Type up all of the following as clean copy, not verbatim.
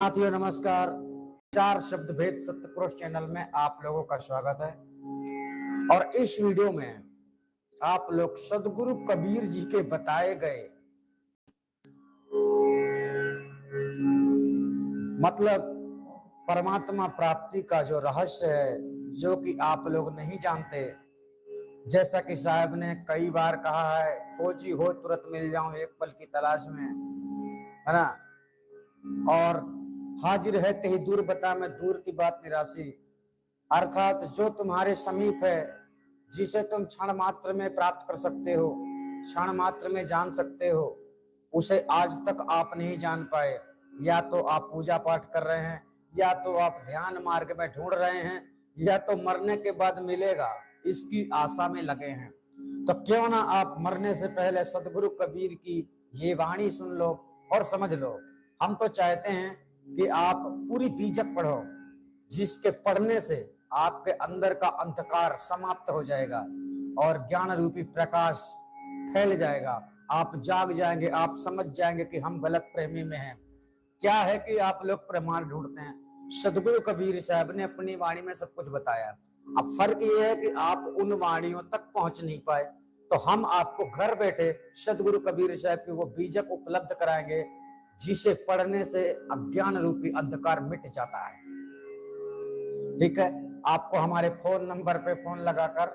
साथियों नमस्कार। चार शब्द भेद सत्य पुरुष चैनल में आप लोगों का स्वागत है। और इस वीडियो में आप लोग सदगुरु कबीर जी के बताए गए मतलब परमात्मा प्राप्ति का जो रहस्य है, जो कि आप लोग नहीं जानते। जैसा कि साहब ने कई बार कहा है, खोजी हो तुरंत मिल जाऊं एक पल की तलाश में, है ना। और हाजिर है तेहि दूर बता मैं दूर की बात निराशी। अर्थात जो तुम्हारे समीप है, जिसे तुम क्षण मात्र में प्राप्त कर सकते हो, क्षण मात्र में जान सकते हो, उसे आज तक आप नहीं जान पाए। या तो आप पूजा पाठ कर रहे हैं, या तो आप ध्यान मार्ग में ढूंढ रहे हैं, या तो मरने के बाद मिलेगा इसकी आशा में लगे हैं। तो क्यों ना आप मरने से पहले सदगुरु कबीर की ये वाणी सुन लो और समझ लो। हम तो चाहते हैं कि आप पूरी बीजक पढ़ो, जिसके पढ़ने से आपके अंदर का अंधकार समाप्त हो जाएगा और ज्ञान रूपी प्रकाश फैल जाएगा। आप जाग जाएंगे, आप समझ जाएंगे कि हम गलत प्रेमी में हैं। क्या है कि आप लोग प्रमाण ढूंढते हैं। सदगुरु कबीर साहब ने अपनी वाणी में सब कुछ बताया। अब फर्क यह है कि आप उन वाणियों तक पहुंच नहीं पाए, तो हम आपको घर बैठे सदगुरु कबीर साहब की वो बीजक उपलब्ध कराएंगे, जिसे पढ़ने से अज्ञान रूपी अंधकार मिट जाता है। ठीक है, आपको हमारे फोन नंबर पे फोन लगाकर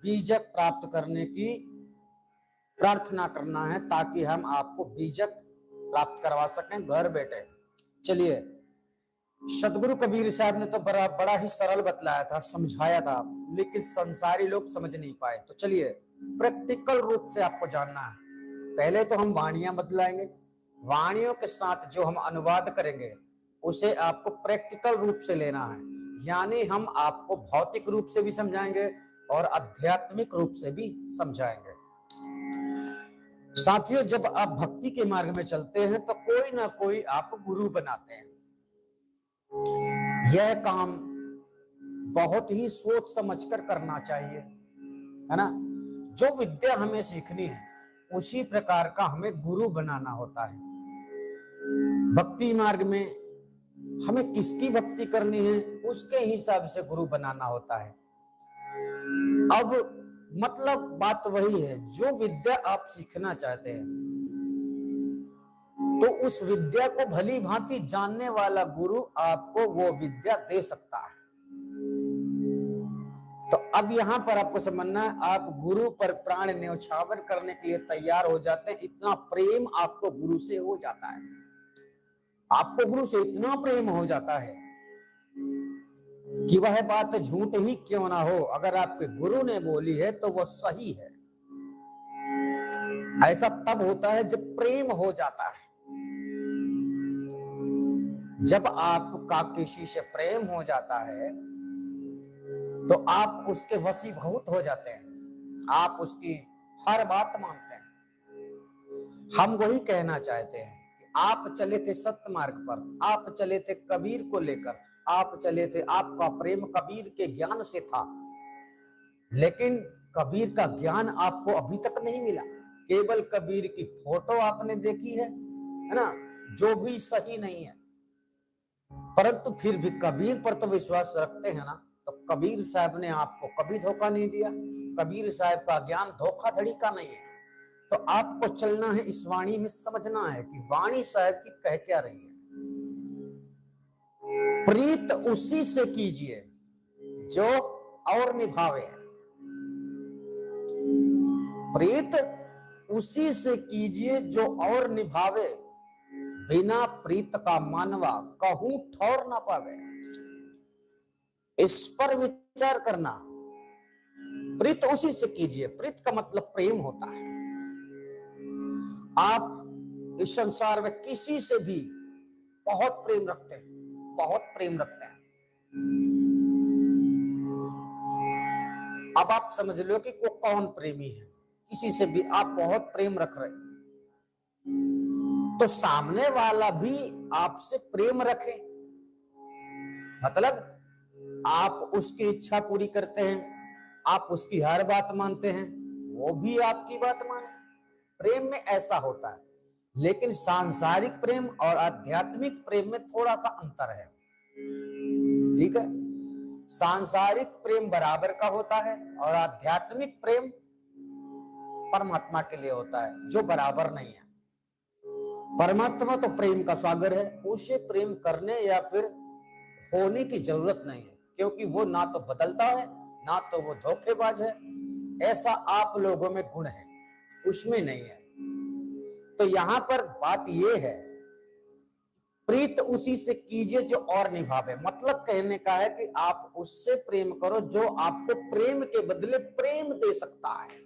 बीजक प्राप्त करने की प्रार्थना करना है, ताकि हम आपको बीजक प्राप्त करवा सकें घर बैठे। चलिए, सदगुरु कबीर साहब ने तो बड़ा ही सरल बतलाया था, समझाया था, लेकिन संसारी लोग समझ नहीं पाए। तो चलिए, प्रैक्टिकल रूप से आपको जानना है। पहले तो हम वाणियां बदलाएंगे, वाणियों के साथ जो हम अनुवाद करेंगे उसे आपको प्रैक्टिकल रूप से लेना है। यानी हम आपको भौतिक रूप से भी समझाएंगे और आध्यात्मिक रूप से भी समझाएंगे। साथियों, जब आप भक्ति के मार्ग में चलते हैं तो कोई ना कोई आप गुरु बनाते हैं। यह काम बहुत ही सोच समझकर करना चाहिए, है ना। जो विद्या हमें सीखनी है उसी प्रकार का हमें गुरु बनाना होता है। भक्ति मार्ग में हमें किसकी भक्ति करनी है उसके हिसाब से गुरु बनाना होता है। अब मतलब बात वही है, जो विद्या आप सीखना चाहते हैं तो उस विद्या को भली भांति जानने वाला गुरु आपको वो विद्या दे सकता है। तो अब यहां पर आपको समझना है, आप गुरु पर प्राण न्यौछावर करने के लिए तैयार हो जाते हैं। इतना प्रेम आपको गुरु से हो जाता है, आपको गुरु से इतना प्रेम हो जाता है कि वह बात झूठ ही क्यों ना हो, अगर आपके गुरु ने बोली है तो वो सही है। ऐसा तब होता है जब प्रेम हो जाता है। जब आपका किसी से प्रेम हो जाता है तो आप उसके वशीभूत हो जाते हैं, आप उसकी हर बात मानते हैं। हम वही कहना चाहते हैं कि आप चले थे सत्य मार्ग पर, आप चले थे कबीर को लेकर, आप चले थे, आपका प्रेम कबीर के ज्ञान से था, लेकिन कबीर का ज्ञान आपको अभी तक नहीं मिला। केवल कबीर की फोटो आपने देखी है ना, जो भी सही नहीं है, परंतु फिर भी कबीर पर तो विश्वास रखते हैं ना। तो कबीर साहब ने आपको कभी धोखा नहीं दिया, कबीर साहब का ज्ञान धोखाधड़ी का नहीं है। तो आपको चलना है, इस वाणी में समझना है कि वाणी साहब की कह क्या रही है। प्रीत उसी से कीजिए जो और निभावे, प्रीत उसी से कीजिए जो और निभावे, बिना प्रीत का मानवा कहूं ठौर ना पावे। इस पर विचार करना। प्रीत उसी से कीजिए, प्रीत का मतलब प्रेम होता है। आप इस संसार में किसी से भी बहुत प्रेम रखते हैं, बहुत प्रेम रखते हैं। अब आप समझ लो कि वो कौन प्रेमी है। किसी से भी आप बहुत प्रेम रख रहे हैं तो सामने वाला भी आपसे प्रेम रखे, मतलब आप उसकी इच्छा पूरी करते हैं, आप उसकी हर बात मानते हैं, वो भी आपकी बात माने। प्रेम में ऐसा होता है। लेकिन सांसारिक प्रेम और आध्यात्मिक प्रेम में थोड़ा सा अंतर है। ठीक है, सांसारिक प्रेम बराबर का होता है और आध्यात्मिक प्रेम परमात्मा के लिए होता है, जो बराबर नहीं है। परमात्मा तो प्रेम का सागर है, उसे प्रेम करने या फिर होने की जरूरत नहीं है, क्योंकि वो ना तो बदलता है ना तो वो धोखेबाज है। ऐसा आप लोगों में गुण है, उसमें नहीं है। तो यहां पर बात यह है, प्रीत उसी से कीजिए जो और निभावे। मतलब कहने का है कि आप उससे प्रेम करो जो आपको प्रेम के बदले प्रेम दे सकता है।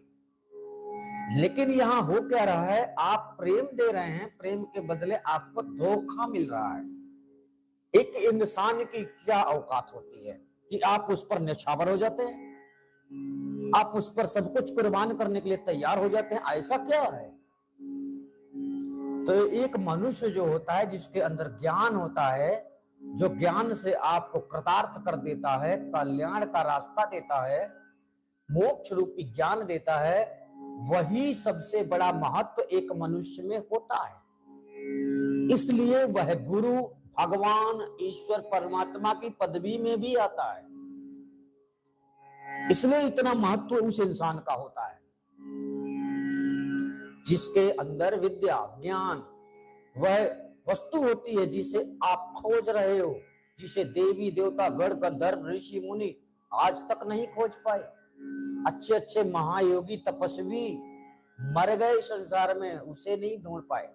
लेकिन यहां हो क्या रहा है, आप प्रेम दे रहे हैं, प्रेम के बदले आपको धोखा मिल रहा है। एक इंसान की क्या औकात होती है कि आप उस पर न्यौछावर हो जाते हैं, आप उस पर सब कुछ कुर्बान करने के लिए तैयार हो जाते हैं। ऐसा क्या है? तो एक मनुष्य जो होता है, जिसके अंदर ज्ञान होता है, जो ज्ञान से आपको कृतार्थ कर देता है, कल्याण का रास्ता देता है, मोक्ष रूपी ज्ञान देता है, वही सबसे बड़ा महत्व एक मनुष्य में होता है। इसलिए वह गुरु, भगवान, ईश्वर, परमात्मा की पदवी में भी आता है। इसलिए इतना महत्व उस इंसान का होता है जिसके अंदर विद्या, ज्ञान, वह वस्तु होती है जिसे आप खोज रहे हो, जिसे देवी देवता, गण गंधर्व, ऋषि मुनि आज तक नहीं खोज पाए। अच्छे अच्छे महायोगी तपस्वी मर गए संसार में, उसे नहीं ढूंढ पाए।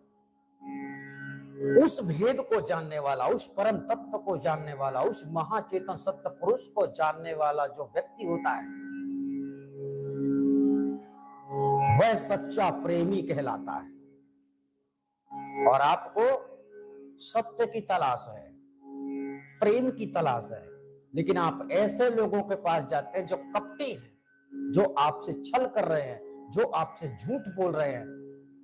उस भेद को जानने वाला, उस परम तत्व को जानने वाला, उस महाचेतन सत्य पुरुष को जानने वाला जो व्यक्ति होता है, वह सच्चा प्रेमी कहलाता है। और आपको सत्य की तलाश है, प्रेम की तलाश है, लेकिन आप ऐसे लोगों के पास जाते हैं जो कपटी हैं, जो आपसे छल कर रहे हैं, जो आपसे झूठ बोल रहे हैं,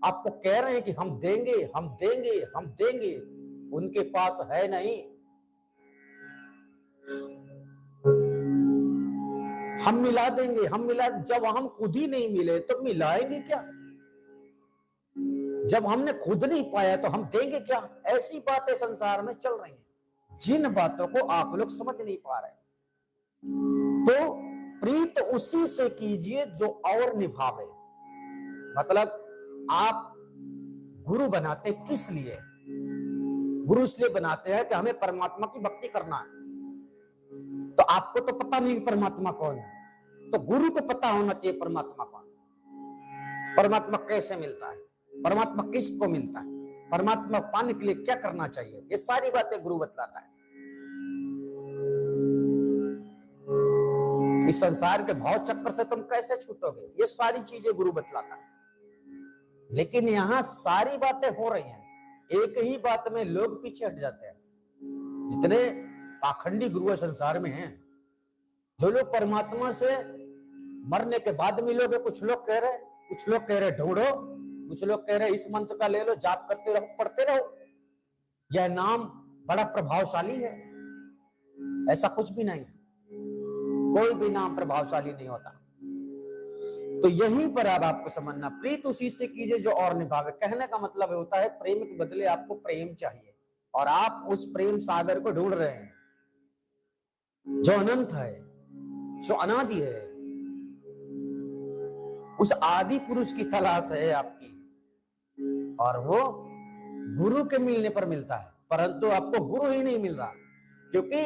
आपको कह रहे हैं कि हम देंगे, हम देंगे, हम देंगे, उनके पास है नहीं। हम मिला देंगे, हम मिला, जब हम खुद ही नहीं मिले तो मिलाएंगे क्या? जब हमने खुद नहीं पाया तो हम देंगे क्या? ऐसी बातें संसार में चल रही हैं, जिन बातों को आप लोग समझ नहीं पा रहे। तो प्रीत उसी से कीजिए जो और निभावे। मतलब आप गुरु बनाते किस लिए? गुरु इसलिए बनाते हैं कि हमें परमात्मा की भक्ति करना है। तो आपको तो पता नहीं परमात्मा कौन है, तो गुरु को पता होना चाहिए परमात्मा कौन, परमात्मा कैसे मिलता है, परमात्मा किसको मिलता है, परमात्मा पाने के लिए क्या करना चाहिए, ये सारी बातें गुरु बतलाता है। इस संसार के भाव चक्कर से तुम कैसे छूटोगे, ये सारी चीजें गुरु बतलाता है। लेकिन यहां सारी बातें हो रही हैं, एक ही बात में लोग पीछे हट जाते हैं। जितने पाखंडी गुरु संसार में हैं, जो लोग परमात्मा से मरने के बाद मिलोगे, कुछ लोग कह रहे ढूंढो, कुछ लोग कह रहे इस मंत्र का ले लो, जाप करते रहो, पढ़ते रहो, यह नाम बड़ा प्रभावशाली है। ऐसा कुछ भी नहीं है, कोई भी नाम प्रभावशाली नहीं होता। तो यहीं पर अब आपको समझना, प्रीत उसी से कीजिए जो और निभावे। कहने का मतलब होता है प्रेम के बदले आपको प्रेम चाहिए, और आप उस प्रेम सागर को ढूंढ रहे हैं जो अनंत है, जो अनादि है। उस आदि पुरुष की तलाश है आपकी, और वो गुरु के मिलने पर मिलता है। परंतु आपको गुरु ही नहीं मिल रहा, क्योंकि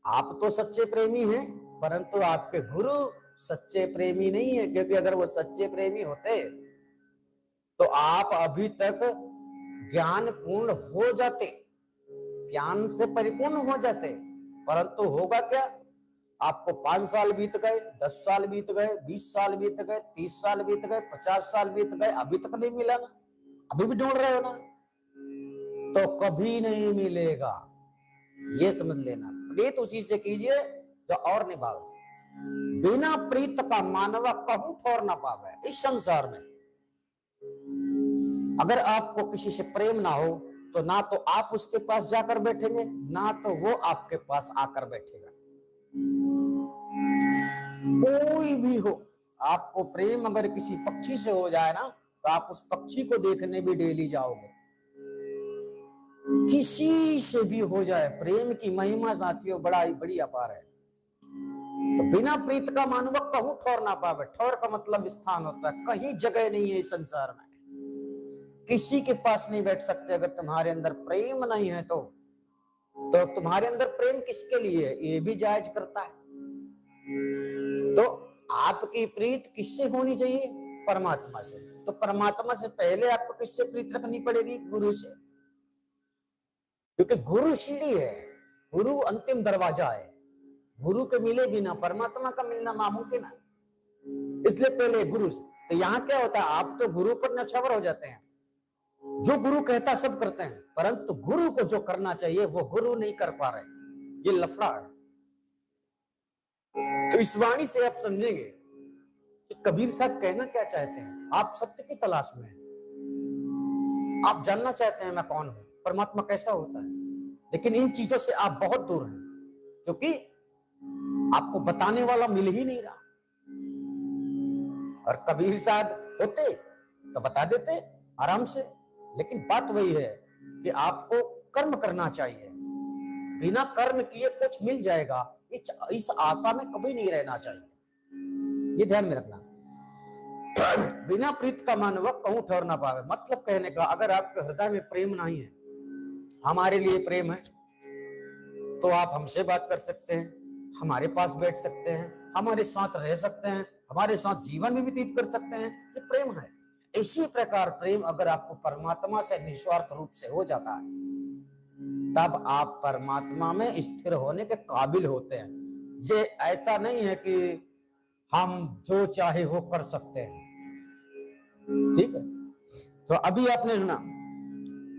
आप तो सच्चे प्रेमी हैं, परंतु आपके गुरु सच्चे प्रेमी नहीं है। क्योंकि अगर वो सच्चे प्रेमी होते तो आप अभी तक ज्ञान पूर्ण हो जाते, ज्ञान से परिपूर्ण हो जाते। परंतु होगा क्या, आपको 5 साल बीत गए, 10 साल बीत गए, 20 साल बीत गए, 30 साल बीत गए, 50 साल बीत गए, अभी तक नहीं मिला ना, अभी भी ढूंढ रहे हो ना, तो कभी नहीं मिलेगा। ये समझ लेना, प्रीत उसी से कीजिए जो और निभावे। बिना प्रीत का मानवा कहूं ठोर ना पावे। इस संसार में अगर आपको किसी से प्रेम ना हो, तो ना तो आप उसके पास जाकर बैठेंगे, ना तो वो आपके पास आकर बैठेगा। कोई भी हो, आपको प्रेम अगर किसी पक्षी से हो जाए ना, तो आप उस पक्षी को देखने भी डेली जाओगे। किसी से भी हो जाए, प्रेम की महिमा साथियों बड़ी अपार है। तो बिना प्रीत का मानव कहूं ठौर ना पावे। ठौर का मतलब स्थान होता है, कहीं जगह नहीं है इस संसार में, किसी के पास नहीं बैठ सकते अगर तुम्हारे अंदर प्रेम नहीं है। तो तुम्हारे अंदर प्रेम किसके लिए है, ये भी जायज करता है। तो आपकी प्रीत किससे होनी चाहिए? परमात्मा से। तो परमात्मा से पहले आपको किससे प्रीत रखनी पड़ेगी? गुरु से, क्योंकि गुरु सीढ़ी है, गुरु अंतिम दरवाजा है। गुरु के मिले बिना परमात्मा का मिलना नामुमकिन है, इसलिए पहले गुरु से। तो यहाँ क्या होता है, आप तो गुरु पर न्यौछावर हो जाते हैं, जो गुरु कहता सब करते हैं, परंतु गुरु को जो करना चाहिए वो गुरु नहीं कर पा रहे, ये लफड़ा है। तो इस वाणी से आप समझेंगे कि कबीर साहब कहना क्या चाहते हैं। आप सत्य की तलाश में हैं, आप जानना चाहते हैं मैं कौन हूं, परमात्मा कैसा होता है, लेकिन इन चीजों से आप बहुत दूर हैं, क्योंकि आपको बताने वाला मिल ही नहीं रहा। और कबीर साहब होते तो बता देते आराम से, लेकिन बात वही है कि आपको कर्म करना चाहिए। बिना कर्म किए कुछ मिल जाएगा, इस आशा में कभी नहीं रहना चाहिए, ये ध्यान में रखना। बिना प्रीत का मानव कहूं ठहर ना पावे। मतलब कहने का, अगर आपके हृदय में प्रेम नहीं है, हमारे लिए प्रेम है, तो आप हमसे बात कर सकते हैं, हमारे पास बैठ सकते हैं, हमारे साथ रह सकते हैं, हमारे साथ जीवन भी व्यतीत कर सकते हैं, ये प्रेम है। इसी प्रकार प्रेम अगर आपको परमात्मा से निस्वार्थ रूप से हो जाता है, तब आप परमात्मा में स्थिर होने के काबिल होते हैं। ये ऐसा नहीं है कि हम जो चाहे वो कर सकते हैं, ठीक है। तो अभी आपने सुना,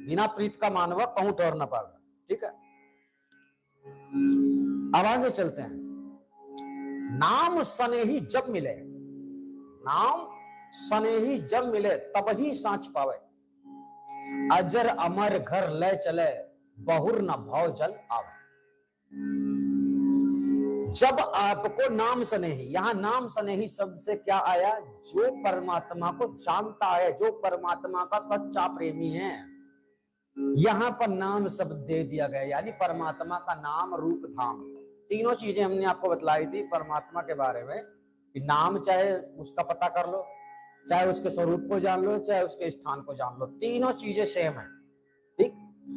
बिना प्रीत का मानव कहूं ठहर न पावे, ठीक है। अब आगे चलते हैं। नाम स्नेही जब मिले, नाम स्नेही जब मिले तब ही सांच पावे। अजर अमर घर ले चले, बहुर न भाव जल आवे। जब आपको नाम स्नेही, यहां नाम स्नेही शब्द से क्या आया? जो परमात्मा को जानता है, जो परमात्मा का सच्चा प्रेमी है, यहां पर नाम शब्द दे दिया गया, यानी परमात्मा का नाम रूप धाम, तीनों चीजें हमने आपको बतलाई थी परमात्मा के बारे में। कि नाम चाहे उसका पता कर लो, चाहे उसके स्वरूप को जान लो, चाहे उसके स्थान को जान लो, तीनों चीजें सेम है, ठीक।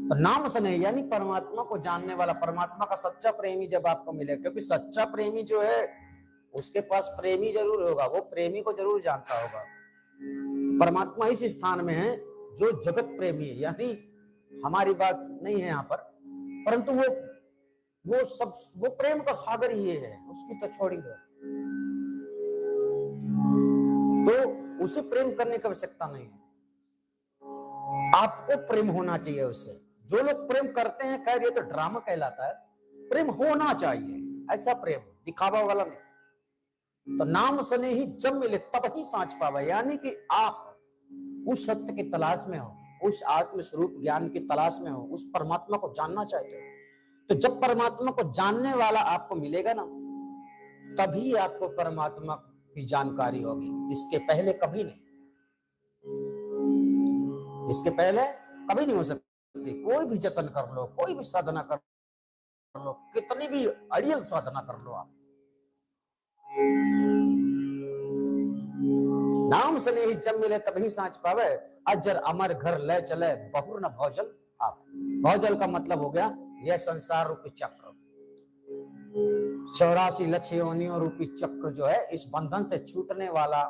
तो नाम से नहीं, यानी परमात्मा को जानने वाला, परमात्मा का सच्चा प्रेमी जब आपको मिले, क्योंकि सच्चा प्रेमी जो है उसके पास प्रेमी जरूर होगा, वो प्रेमी को जरूर जानता होगा। तो परमात्मा इस स्थान में है जो जगत प्रेमी है, यानी हमारी बात नहीं है यहाँ पर, परंतु वो प्रेम का सागर ही है, उसकी तो छोड़ी दो। तो उसे प्रेम करने की आवश्यकता नहीं है, आपको प्रेम होना चाहिए उससे। जो लोग प्रेम करते हैं, खैर ये तो ड्रामा कहलाता है, प्रेम होना चाहिए, ऐसा प्रेम दिखावा वाला नहीं। तो नाम सने ही जब मिले तब ही सांच पावे, यानी कि आप उस सत्य की तलाश में हो, उस आत्म स्वरूप ज्ञान की तलाश में हो, उस परमात्मा को जानना चाहते हो। तो जब परमात्मा को जानने वाला आपको मिलेगा ना, तभी आपको परमात्मा की जानकारी होगी, इसके पहले कभी नहीं, इसके पहले कभी नहीं हो सकती। कोई भी जतन कर लो, कोई भी साधना कर लो, कितनी भी अड़ियल साधना कर लो आप, नाम से नहीं जब मिले तभी सांच पावे। अजर अमर घर ले चले, बहुर न भौजल आवे। भौजल का मतलब हो गया यह संसार रूपी चक्र, 84 लक्ष्य योनियों रूपी चक्र जो है, इस बंधन से छूटने वाला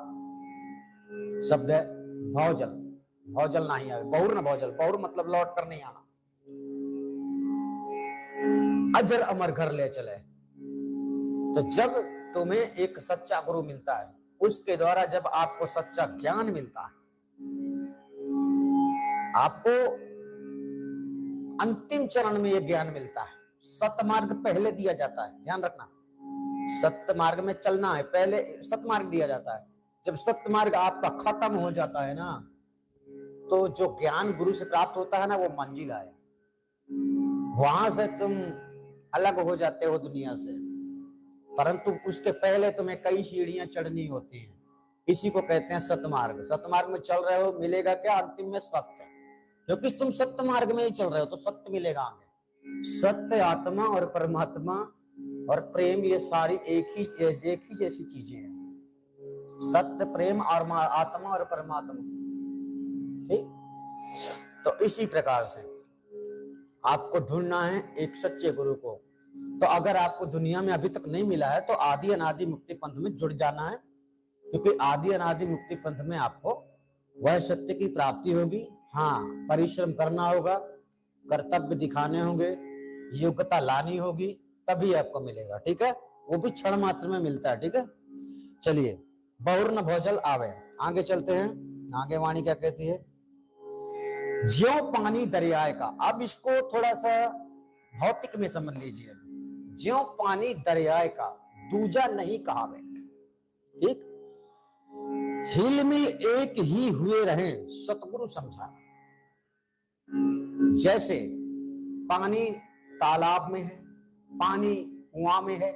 शब्द है भौजल। भौजल नहीं आवे, बहुर न भौजल, बहुर मतलब लौट कर नहीं आना। अजर अमर घर ले चले, तो जब तुम्हें एक सच्चा गुरु मिलता है, उसके द्वारा जब आपको सच्चा ज्ञान मिलता है, आपको अंतिम चरण में यह ज्ञान मिलता है। सतमार्ग पहले दिया जाता है, ध्यान रखना, सत्य मार्ग में चलना है, पहले सतमार्ग दिया जाता है। जब सतमार्ग आपका खत्म हो जाता है ना, तो जो ज्ञान गुरु से प्राप्त होता है ना, वो मंजिल है, वहां से तुम अलग हो जाते हो दुनिया से। परंतु उसके पहले तुम्हें कई सीढ़ियां चढ़नी होती हैं, इसी को कहते हैं सतमार्ग। सतमार्ग में चल रहे हो, मिलेगा क्या अंतिम में? सत्य। क्योंकि तुम सत्य मार्ग में ही चल रहे हो तो सत्य मिलेगा आगे। सत्य, आत्मा और परमात्मा और प्रेम, ये सारी एक ही जैसी चीजें हैं। सत्य, प्रेम और आत्मा और परमात्मा, ठीक। तो इसी प्रकार से आपको ढूंढना है एक सच्चे गुरु को। तो अगर आपको दुनिया में अभी तक नहीं मिला है तो आदि अनादि मुक्ति पंथ में जुड़ जाना है, क्योंकि आदि अनादि मुक्ति पंथ में आपको वह सत्य की प्राप्ति होगी। हाँ, परिश्रम करना होगा, कर्तव्य दिखाने होंगे, योग्यता लानी होगी, तभी आपको मिलेगा, ठीक है। वो भी क्षण मात्र में मिलता है, ठीक है। चलिए, बहुर न भौजल आवे, आगे चलते हैं। आगे वाणी क्या कहती है? ज्यों पानी दरियाए का। अब इसको थोड़ा सा भौतिक में समझ लीजिए। ज्यों पानी दरियाए का, दूजा नहीं कहावे, ठीक। हिल मिल एक ही हुए रहे, सतगुरु समझा। जैसे पानी तालाब में है, पानी कुआं में है,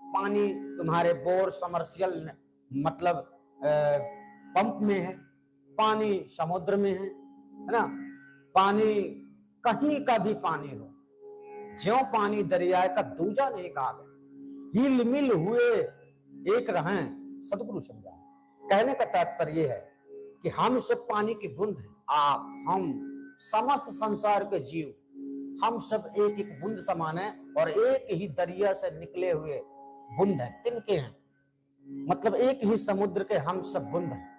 पानी तुम्हारे बोर समरसियल मतलब पंप में है, पानी समुद्र में है ना, पानी कहीं का भी पानी हो, ज्यों पानी दरिया का दूजा नहीं कहावे, हिल मिल हुए एक रहें, सतगुरु समझा। कहने का तात्पर्य है कि हम सब पानी की बूंद हैं। आप, हम, समस्त संसार के जीव, हम सब एक एक बूंद समान है और एक ही दरिया से निकले हुए बूंद हैं, तिनके हैं, मतलब एक ही समुद्र के हम सब बूंद हैं।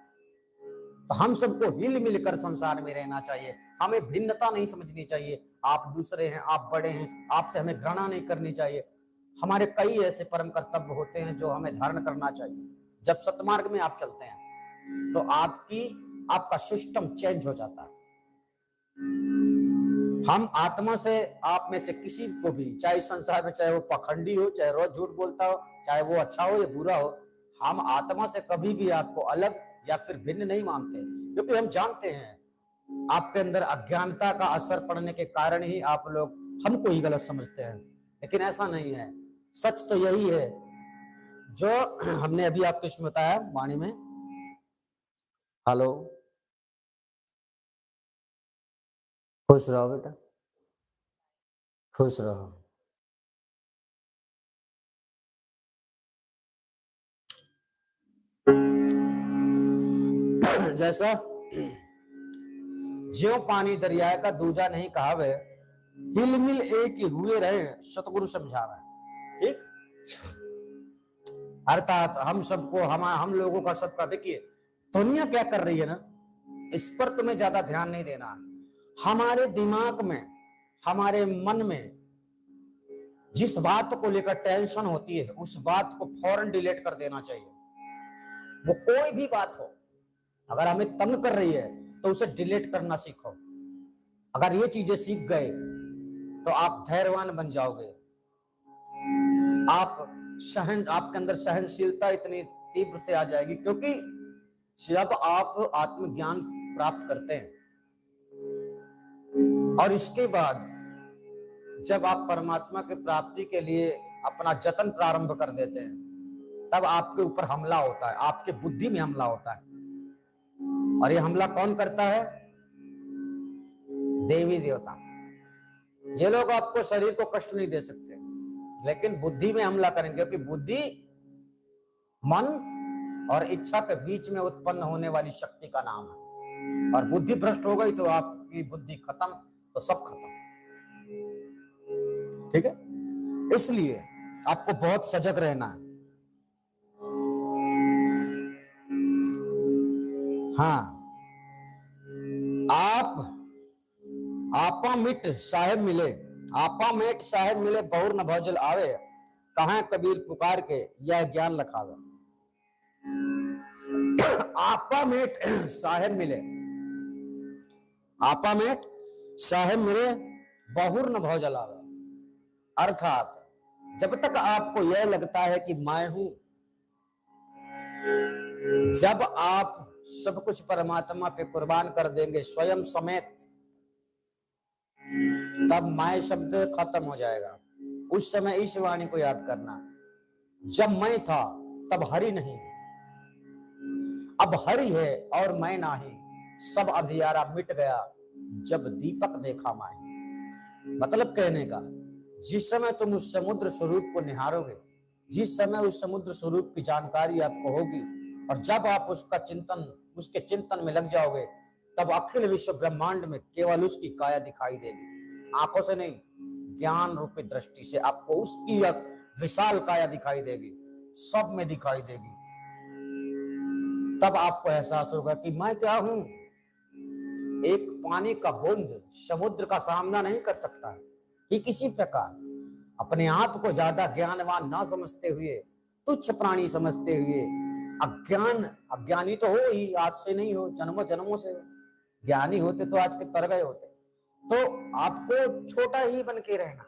तो हम सबको हिल मिलकर संसार में रहना चाहिए। हमें भिन्नता नहीं समझनी चाहिए। आप दूसरे हैं, आप बड़े हैं, आपसे हमें घृणा नहीं करनी चाहिए। हमारे कई ऐसे परम कर्तव्य होते हैं जो हमें धारण करना चाहिए। जब सतमार्ग में आप चलते हैं तो आपका सिस्टम चेंज हो जाता है। हम आत्मा से, आप में से किसी को भी, चाहे संसार में, चाहे वो पखंडी हो, चाहे रोज झूठ बोलता हो, चाहे वो अच्छा हो या बुरा हो, हम आत्मा से कभी भी आपको अलग या फिर भिन्न नहीं मानते, क्योंकि हम जानते हैं आपके अंदर अज्ञानता का असर पड़ने के कारण ही आप लोग हमको ही गलत समझते हैं, लेकिन ऐसा नहीं है। सच तो यही है जो हमने अभी आपको इसमें बताया वाणी में। हेलो, खुश रहो बेटा, खुश रहो। जैसा ज्यों पानी दरिया का दूजा नहीं कहावे, हिल मिल एक ही हुए रहे, सतगुरु समझावे, ठीक। अर्थात हम सबको, हम लोगों का सबका, देखिए दुनिया क्या कर रही है ना, इस पर तुम्हें ज्यादा ध्यान नहीं देना। हमारे दिमाग में, हमारे मन में जिस बात को लेकर टेंशन होती है, उस बात को फौरन डिलीट कर देना चाहिए। वो कोई भी बात हो, अगर हमें तंग कर रही है तो उसे डिलीट करना सीखो। अगर ये चीजें सीख गए तो आप धैर्यवान बन जाओगे। आपके अंदर सहनशीलता इतनी तीव्र से आ जाएगी, क्योंकि जब आप आत्मज्ञान प्राप्त करते हैं और इसके बाद जब आप परमात्मा की प्राप्ति के लिए अपना जतन प्रारंभ कर देते हैं, तब आपके ऊपर हमला होता है, आपके बुद्धि में हमला होता है। और ये हमला कौन करता है? देवी देवता। ये लोग आपको शरीर को कष्ट नहीं दे सकते, लेकिन बुद्धि में हमला करेंगे, क्योंकि बुद्धि मन और इच्छा के बीच में उत्पन्न होने वाली शक्ति का नाम है। और बुद्धि भ्रष्ट हो गई तो आपकी बुद्धि खत्म, तो सब खत्म, ठीक है। इसलिए आपको बहुत सजग रहना है। हाँ, आपा मिट साहेब मिले, आपा मेट साहेब मिले, बहुर न भौजल आवे, कहाँ कबीर पुकार के यह ज्ञान लखावे। आपा मेट साहेब मिले, आपा मेट साहेब मिले, बहुर न भौजल आवे। अर्थात जब तक आपको यह लगता है कि मैं हूं, जब आप सब कुछ परमात्मा पे कुर्बान कर देंगे स्वयं समेत, तब मैं शब्द खत्म हो जाएगा। उस समय इस वाणी को याद करना, जब मैं था तब हरि नहीं। अब हरि है और मैं नाही, सब अंधियारा मिट गया जब दीपक देखा माही। मतलब कहने का, जिस समय तुम उस समुद्र स्वरूप को निहारोगे, जिस समय उस समुद्र स्वरूप की जानकारी आपको होगी, और जब आप उसका चिंतन, उसके चिंतन में लग जाओगे, तब अखिल विश्व ब्रह्मांड में केवल उसकी काया दिखाई देगी। आंखों से नहीं, ज्ञान रूपी दृष्टि से आपको उसकी विशाल काया दिखाई देगी, सब में दिखाई देगी। तब आपको एहसास होगा कि मैं क्या हूं। एक पानी का बूंद समुद्र का सामना नहीं कर सकता है। कि किसी प्रकार अपने आप को ज्यादा ज्ञानवान ना समझते हुए, तुच्छ प्राणी समझते हुए, अज्ञानी तो हो ही, आज से नहीं हो, जन्मों जन्मों से हो। ज्ञानी होते तो आज के तर गए होते। तो आपको छोटा ही बन के रहना,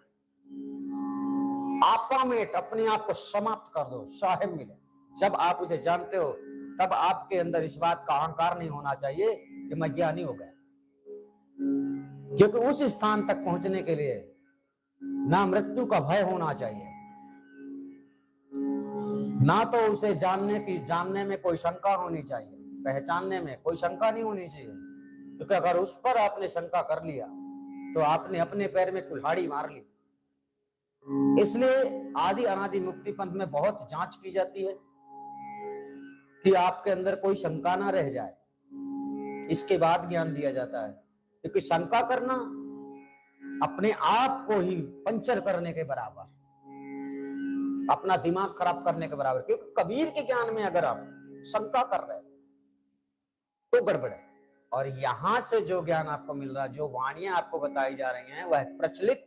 आपा मेट, अपने आप को समाप्त कर दो, साहेब मिले। जब आप उसे जानते हो, तब आपके अंदर इस बात का अहंकार नहीं होना चाहिए कि मैं ज्ञानी हो गया। क्योंकि उस स्थान तक पहुंचने के लिए ना मृत्यु का भय होना चाहिए, ना तो उसे जानने में कोई शंका होनी चाहिए, पहचानने में कोई शंका नहीं होनी चाहिए। क्योंकि अगर उस पर आपने शंका कर लिया तो आपने अपने पैर में कुल्हाड़ी मार ली। इसलिए आदि अनादि मुक्ति पंथ में बहुत जांच की जाती है कि आपके अंदर कोई शंका ना रह जाए, इसके बाद ज्ञान दिया जाता है। क्योंकि शंका करना अपने आप को ही पंचर करने के बराबर, अपना दिमाग खराब करने के बराबर। क्योंकि कबीर के ज्ञान में अगर आप शंका कर रहे तो गड़बड़ है। और यहां से जो ज्ञान आपको मिल रहा है, जो वाणियां आपको बताई जा रही हैं, वह प्रचलित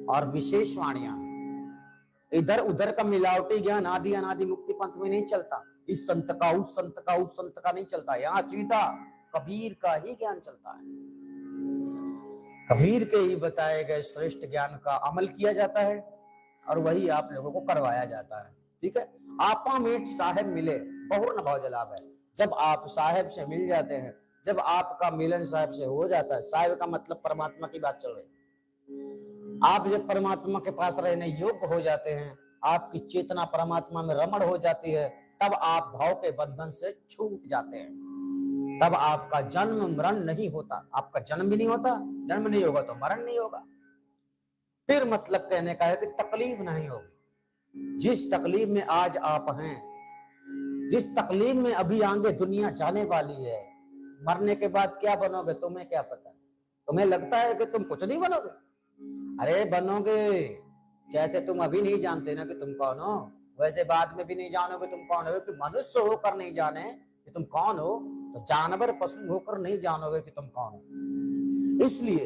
और विशेष वाणियां। इधर उधर का मिलावटी ज्ञान आदि अनादि मुक्ति पंथ में नहीं चलता। इस संत का उस संत का उस संत का नहीं चलता। यहाँ सीधा कबीर का ही ज्ञान चलता है। कबीर के ही बताए गए श्रेष्ठ ज्ञान का अमल किया जाता है और वही आप लोगों को करवाया जाता है। ठीक है। आपा मेट साहेब मिले, बहुर न भव जलावे। जब आप साहेब से मिल जाते हैं, जब आपका मिलन साहेब से हो जाता है, साहेब का मतलब परमात्मा की बात चल रही है, आप जब परमात्मा के पास रहने योग्य हो जाते हैं, आपकी चेतना परमात्मा में रमण हो जाती है, तब आप भाव के बंधन से छूट जाते हैं। तब आपका जन्म मरण नहीं होता। आपका जन्म भी नहीं होता, जन्म नहीं होगा तो मरण नहीं होगा। फिर मतलब कहने का है कि तकलीफ नहीं होगी। जिस तकलीफ में आज आप हैं, जिस तकलीफ में अभी आगे दुनिया जाने वाली है, मरने के बाद क्या बनोगे तुम्हें क्या पता। तुम्हें लगता है कि तुम कुछ नहीं बनोगे, अरे बनोगे। जैसे तुम अभी नहीं जानते ना कि तुम कौन हो, वैसे बाद में भी नहीं जानोगे तुम कौन हो। कि मनुष्य होकर नहीं जाने कि तुम कौन हो, तो जानवर पशु होकर नहीं जानोगे कि तुम कौन हो। इसलिए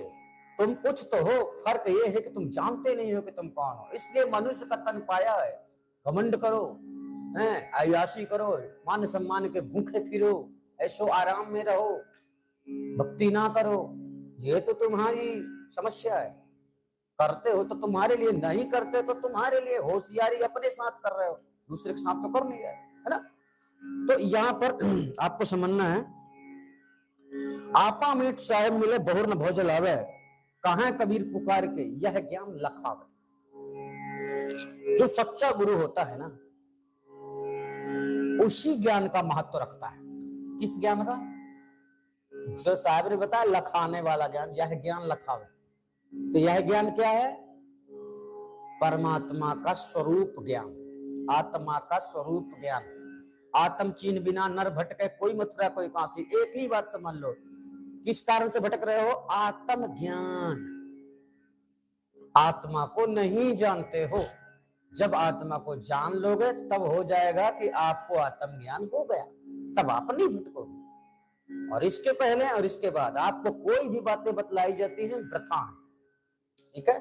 तुम कुछ तो हो, फर्क ये है कि तुम जानते नहीं हो कि तुम कौन हो। इसलिए मनुष्य का तन पाया है। घमंड करो, अय्याशी करो, मान सम्मान के भूखे फिरो, ऐशो आराम में रहो, भक्ति ना करो, ये तो तुम्हारी समस्या है। करते हो तो तुम्हारे लिए, नहीं करते तो तुम्हारे लिए। होशियारी अपने साथ कर रहे हो, दूसरे के साथ तो कर नहीं रहे, है ना। तो यहाँ पर आपको समझना है, आपा मीठ साहेब मिले बहुर न भोजल आवे, कहां कबीर पुकार के यह ज्ञान लखावे। जो सच्चा गुरु होता है ना, उसी ज्ञान का महत्व रखता है। किस ज्ञान का? जो साहब ने बताया लखाने वाला ज्ञान, यह ज्ञान लखावे। तो यह ज्ञान क्या है? परमात्मा का स्वरूप ज्ञान, आत्मा का स्वरूप ज्ञान। आत्म चीन बिना नर भटके, कोई मथुरा कोई काशी। एक ही बात समझ लो, किस कारण से भटक रहे हो? आत्म ज्ञान। आत्मा को नहीं जानते हो। जब आत्मा को जान लोगे तब हो जाएगा कि आपको आत्म ज्ञान हो गया, तब आप नहीं भटकोगे। और इसके पहले और इसके बाद आपको कोई भी बातें बतलाई जाती हैं वृथा है। ठीक है,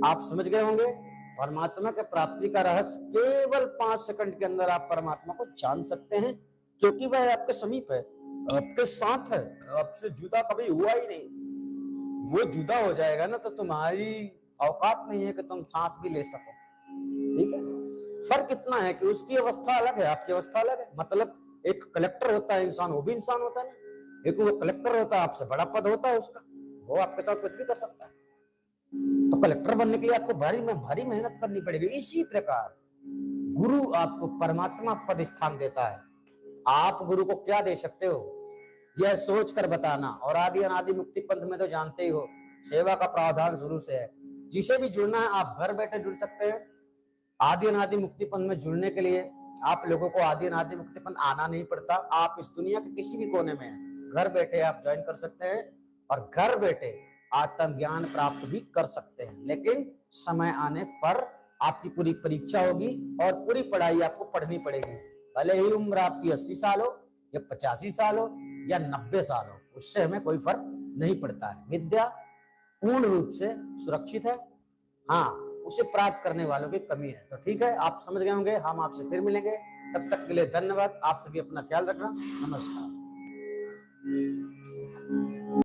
आप समझ गए होंगे। परमात्मा के प्राप्ति का रहस्य केवल 5 सेकंड के अंदर आप परमात्मा को जान सकते हैं, क्योंकि वह आपके समीप है, आपके साथ है, आपसे जुदा कभी हुआ ही नहीं। वो जुदा हो जाएगा ना तो तुम्हारी औकात नहीं है कि तुम सांस भी ले सको। ठीक है, फर्क इतना है कि उसकी अवस्था अलग है, आपकी अवस्था अलग है। मतलब एक कलेक्टर होता है इंसान, वो भी इंसान होता है ना। एक वो कलेक्टर होता है, आपसे बड़ा पद होता है उसका, वो आपके साथ कुछ भी कर सकता है। तो कलेक्टर बनने के लिए आपको भारी मेहनत करनी पड़ेगी। इसी प्रकार गुरु आपको परमात्मा पद स्थान देता है, आप गुरु को क्या दे सकते हो, यह सोच कर बताना। और आदि अनादि मुक्ति पंथ में तो जानते ही हो, सेवा का प्रावधान शुरू से है। जिसे भी जुड़ना है आप घर बैठे जुड़ सकते हैं। आदि अनादि मुक्ति पंथ में जुड़ने के लिए आप लोगों को आदि अनादि मुक्ति पंथ आना नहीं पड़ता। आप इस दुनिया के किसी भी कोने में हैं, घर बैठे आप ज्वाइन कर सकते हैं और घर बैठे आत्म ज्ञान प्राप्त भी कर सकते हैं। लेकिन समय आने पर आपकी पूरी परीक्षा होगी और पूरी पढ़ाई आपको पढ़नी पड़ेगी। भले ही उम्र आपकी 80 साल हो या 85 साल हो या 90 साल हो, उससे हमें कोई फर्क नहीं पड़ता है। विद्या पूर्ण रूप से सुरक्षित है, हाँ उसे प्राप्त करने वालों की कमी है। तो ठीक है, आप समझ गए होंगे। हम आपसे फिर मिलेंगे, तब तक के लिए धन्यवाद। आप सभी अपना ख्याल रखना। नमस्कार।